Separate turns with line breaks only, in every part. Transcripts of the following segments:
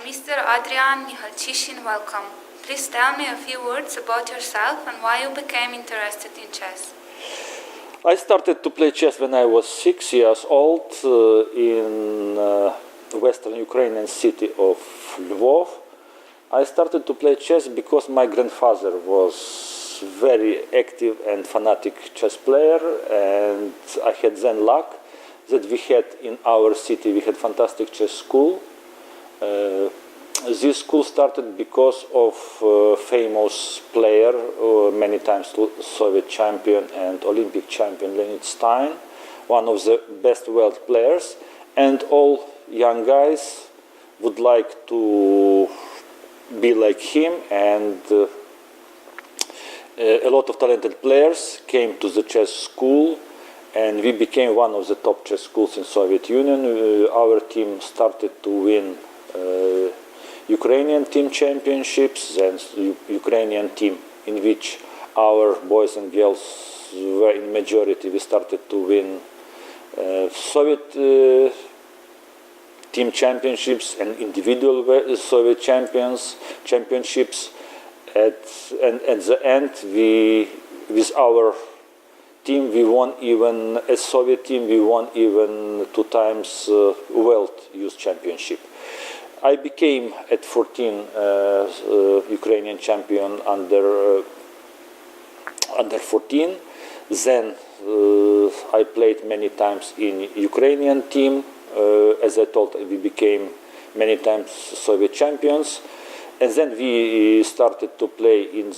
Mr. Adrian Mihalchishin, welcome. Please tell me a few words about yourself and why you became interested in chess.
I started to play chess when I was 6 years old in western Ukrainian city of Lvov. I started to play chess because my grandfather was very active and fanatic chess player, and I had then luck that we had in our city, we had fantastic chess school. This school started because of famous player, many times Soviet champion and Olympic champion Leonid Stein, one of the best world players, and all young guys would like to be like him, and a lot of talented players came to the chess school, and we became one of the top chess schools in Soviet Union. Our team started to win Ukrainian team championships, and Ukrainian team in which our boys and girls were in majority. We started to win Soviet team championships and individual Soviet championships. And at the end, with our team, we won even, as Soviet team, we won even 2 times World Youth Championship. I became at 14 Ukrainian champion under 14. Then I played many times in Ukrainian team. As I told, we became many times Soviet champions. And then we started to play in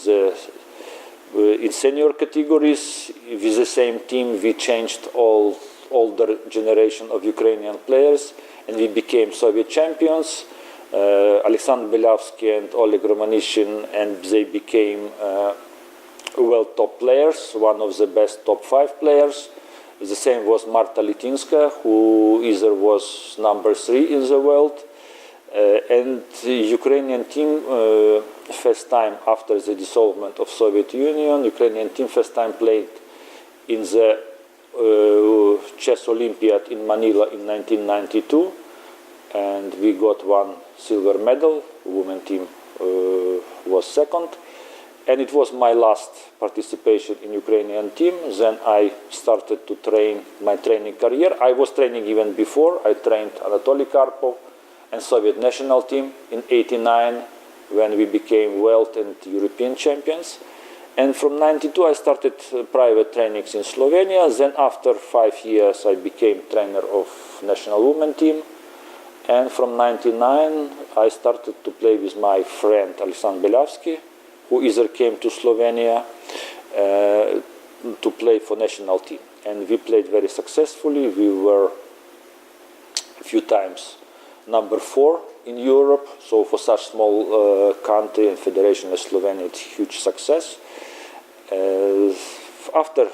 senior categories. With the same team, we changed all older generation of Ukrainian players, and we became Soviet champions. Alexander Belyavsky and Oleg Romanishin, and they became world top players, one of the best top 5 players. The same was Marta Litinska, who either was number 3 in the world. And the Ukrainian team, first time after the dissolvement of Soviet Union, Ukrainian team first time played in the Chess Olympiad in Manila in 1992, and we got 1 silver medal. Women team was second, and it was my last participation in Ukrainian team. Then I started to train my training career. I was training even before. I trained Anatoly Karpov and Soviet national team in '89 when we became world and European champions. And from '92 I started private trainings in Slovenia. Then after 5 years I became trainer of national women team. And from '99 I started to play with my friend Alexander Belyavsky, who either came to Slovenia to play for national team. And we played very successfully. We were a few times number 4 in Europe. So for such small country and federation as Slovenia, it's huge success. After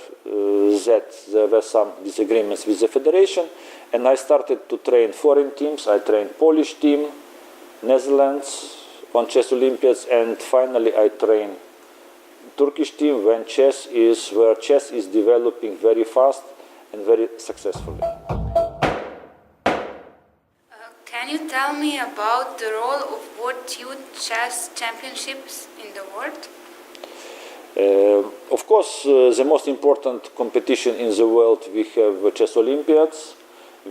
that, there were some disagreements with the federation, and I started to train foreign teams. I trained Polish team, Netherlands on Chess Olympiads, and finally I trained Turkish team where chess is developing very fast and very successfully.
Can you tell me about the role of World Youth Chess Championships in the world?
Of course, the most important competition in the world, we have Chess Olympiads,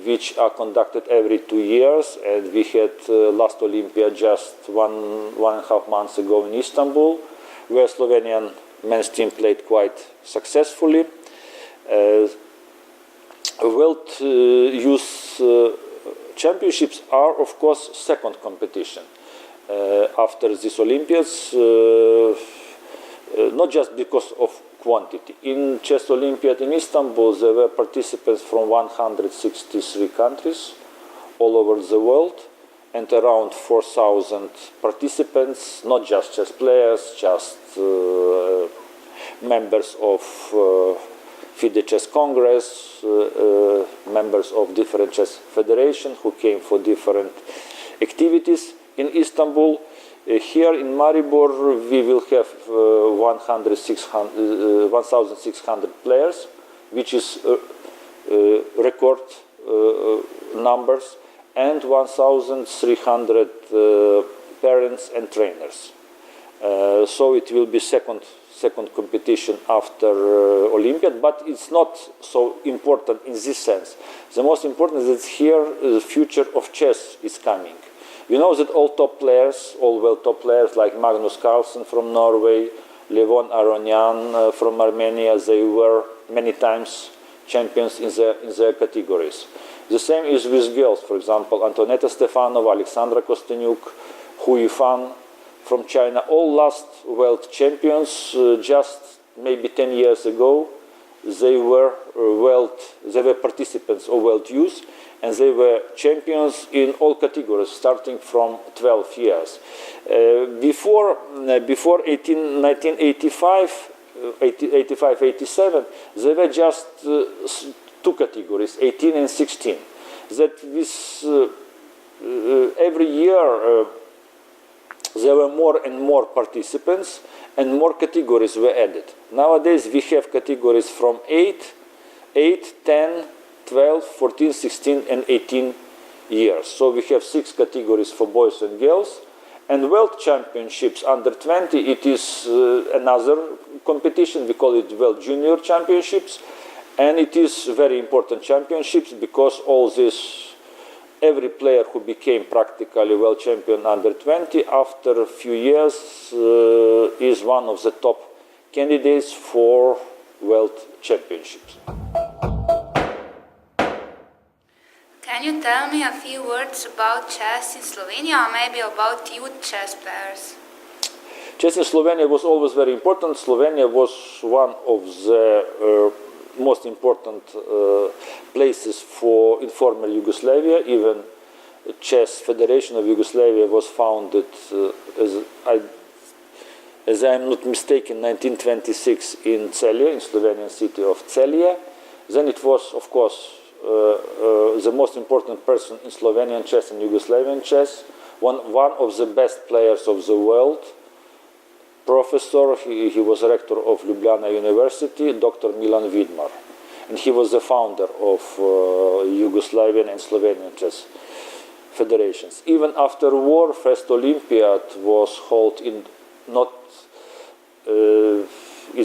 which are conducted every 2 years, and we had last Olympiad just one and a half months ago in Istanbul, where Slovenian men's team played quite successfully. World Youth Championships are, of course, second competition after these Olympiads. Not just because of quantity. In Chess Olympiad in Istanbul, there were participants from 163 countries all over the world, and around 4,000 participants, not just chess players, just members of FIDE Chess Congress, members of different chess federations who came for different activities in Istanbul. Here in Maribor, we will have 1,600 players, which is record numbers. and 1,300 parents and trainers. So it will be second competition after Olympiad, but it's not so important in this sense. The most important is that here the future of chess is coming. You know that all top players, all world top players like Magnus Carlsen from Norway, Levon Aronian from Armenia, they were many times champions in their categories. The same is with girls, for example, Antonetta Stefanova, Alexandra Kostyniuk, Hu Yifan from China, all last world champions. Just maybe 10 years ago, they were participants of World Youth, and they were champions in all categories, starting from 12 years. Before 1985-87, there were just two categories, 18 and 16. That with every year there were more and more participants and more categories were added. Nowadays we have categories from 8, 10, 12, 14, 16 and 18 years. So we have 6 categories for boys and girls. And World Championships under 20, it is another competition. We call it World Junior Championships. And it is very important championships because every player who became practically world champion under 20 after a few years is one of the top candidates for world championships.
Can you tell me a few words about chess in Slovenia, or maybe about youth chess players?
Chess in Slovenia was always very important. Slovenia was one of the most important places in former Yugoslavia. Even the Chess Federation of Yugoslavia was founded, as I am not mistaken, 1926 in Celje, in Slovenian city of Celje. Then it was, of course, the most important person in Slovenian chess and Yugoslavian chess, one of the best players of the world, professor, he was rector of Ljubljana University, Dr. Milan Vidmar. And he was the founder of Yugoslavian and Slovenian chess federations. Even after war, first Olympiad was held in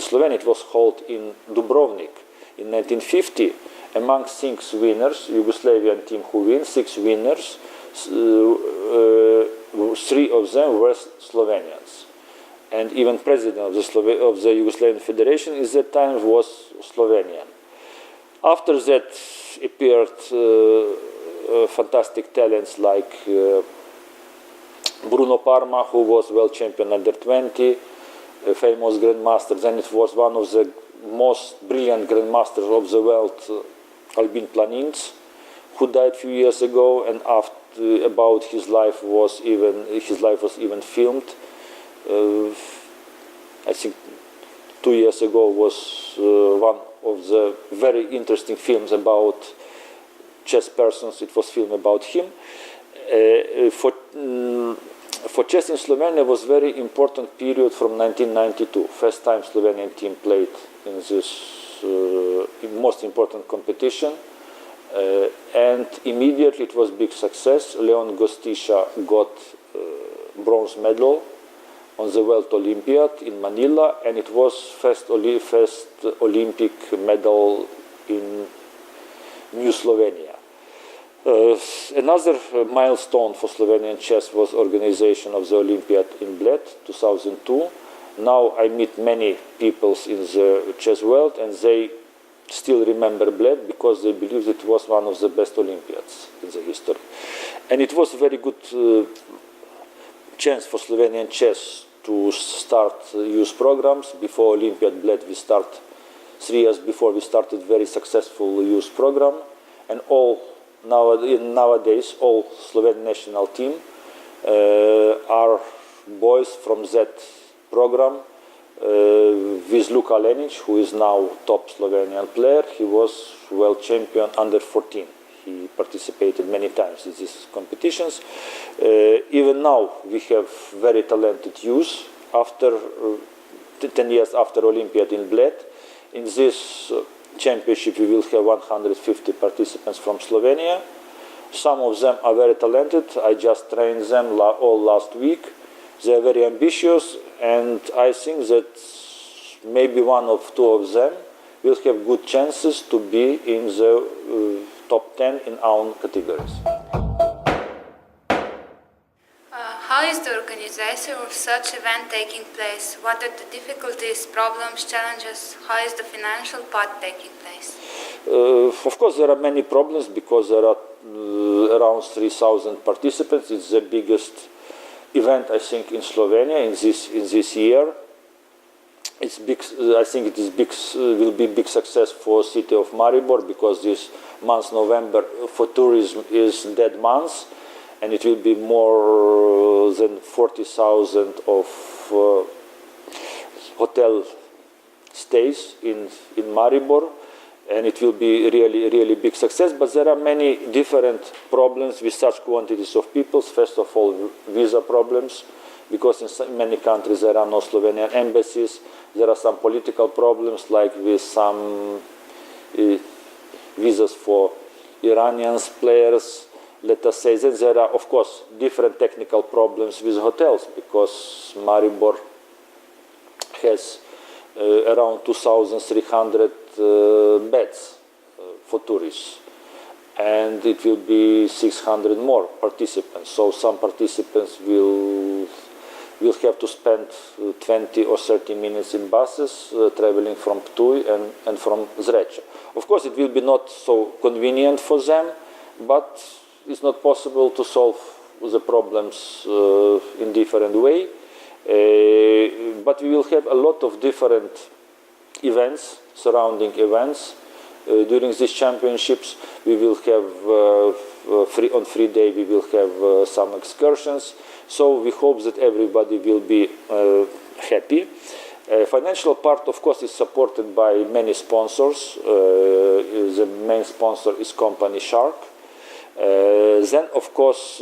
Slovenia, it was held in Dubrovnik in 1950. Among 6 winners, Yugoslavian team who win, 6 winners, 3 of them were Slovenians. And even president of the Yugoslavian Federation at that time was Slovenian. After that appeared fantastic talents like Bruno Parma, who was world champion under 20, a famous grandmaster. Then it was one of the most brilliant grandmasters of the world, Albin Planins, who died a few years ago, and about his life was even filmed. I think 2 years ago was one of the very interesting films about chess persons. It was filmed about him. For chess in Slovenia was very important period from 1992. First time Slovenian team played in this most important competition. And immediately it was big success. Leon Gostiša got bronze medal on the World Olympiad in Manila, and it was first Olympic medal in New Slovenia. Another milestone for Slovenian chess was organization of the Olympiad in Bled, 2002. Now I meet many people in the chess world, and they still remember Bled because they believe it was one of the best Olympiads in the history. And it was a very good chance for Slovenian chess to start youth programs. Before Olympiad Bled, 3 years before, we started very successful youth program. And nowadays, all Slovenian national team are boys from that program. With Luka Lenic, who is now top Slovenian player, he was world champion under 14. He participated many times in these competitions. Even now, we have very talented youth. After 10 years after Olympiad in Bled, in this championship we will have 150 participants from Slovenia. Some of them are very talented. I just trained them all last week. They are very ambitious, and I think that maybe one of two of them will have good chances to be in the top 10 in our categories.
How is the organization of such event taking place? What are the difficulties, problems, challenges? How is the financial part taking place?
Of course, there are many problems because there are around 3,000 participants. It's the biggest event, I think, in Slovenia in this year. It's big. I think it is big. Will be big success for city of Maribor because this month, November, for tourism is dead month, and it will be more than 40,000 of hotel stays in Maribor, and it will be really big success. But there are many different problems with such quantities of people. First of all, visa problems, because in many countries there are no Slovenian embassies. There are some political problems, like with some visas for Iranian players. Let us say that there are, of course, different technical problems with hotels, because Maribor has around 2,300 beds for tourists, and it will be 600 more participants. So some participants will have to spend 20 or 30 minutes in buses traveling from Ptuj and from Zreče. Of course, it will be not so convenient for them, but it's not possible to solve the problems in different way. But we will have a lot of different events, surrounding events. During these championships, we will have on free day we will have some excursions. So we hope that everybody will be happy. Financial part, of course, is supported by many sponsors. The main sponsor is company Shark. Then, of course,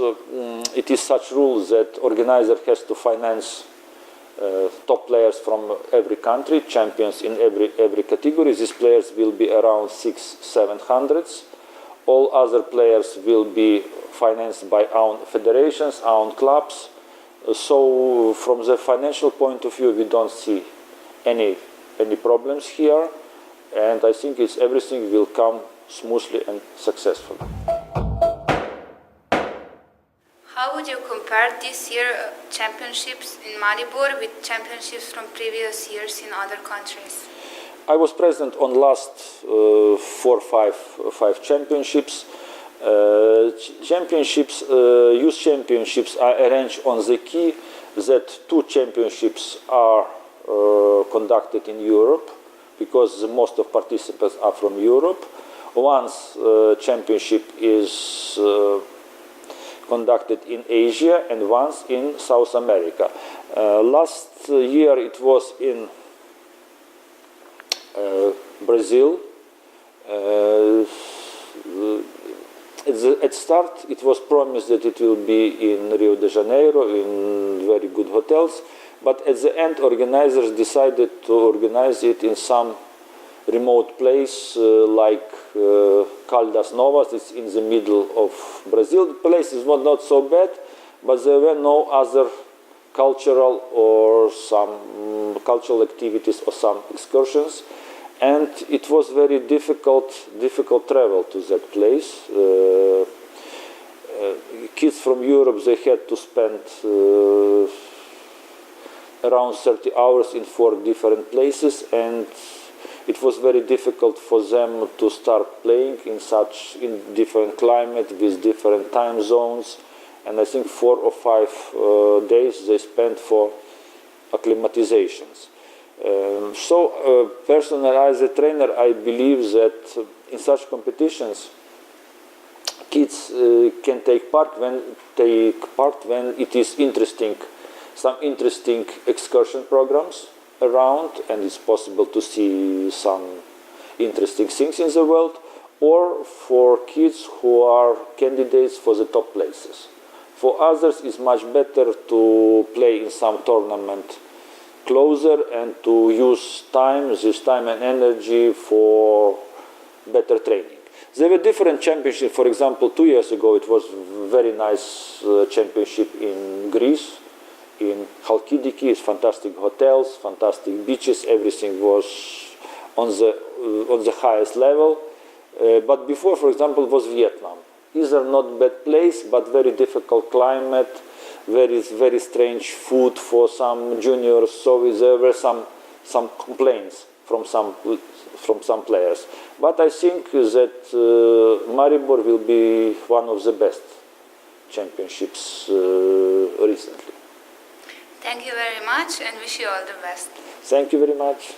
it is such rules that organizer has to finance top players from every country, champions in every category. These players will be around 600-700. All other players will be financed by our federations, our clubs. So from the financial point of view, we don't see any problems here, and I think everything will come smoothly and successfully.
How would you compare this year championships in Maribor with championships from previous years in other countries?
I was present on last 4-5 championships. Youth championships are arranged on the key that 2 championships are conducted in Europe, because most of participants are from Europe. Once championship is conducted in Asia, and once in South America. Last year it was in Brazil. At start it was promised that it will be in Rio de Janeiro in very good hotels, but at the end organizers decided to organize it in some remote place like Caldas Novas. It's in the middle of Brazil. The place is not so bad, but there were no other cultural or some cultural activities or some excursions, and it was very difficult travel to that place. Kids from Europe, they had to spend around 30 hours in 4 different places, and it was very difficult for them to start playing in different climate with different time zones, and I think 4 or 5 days they spent for acclimatizations. So personally, as a trainer, I believe that in such competitions kids can take part when it is interesting, some interesting excursion programs around, and it's possible to see some interesting things in the world, or for kids who are candidates for the top places. For others, it's much better to play in some tournament closer and to use this time and energy for better training. There were different championships. For example, 2 years ago, it was very nice championship in Greece, in Halkidiki. It's fantastic hotels, fantastic beaches. Everything was on the highest level. But before, for example, was Vietnam. These are not bad place, but very difficult climate, very strange food for some juniors. So there were some complaints from some players. But I think that Maribor will be one of the best championships recently.
Thank you very much and wish you all the best.
Thank you very much.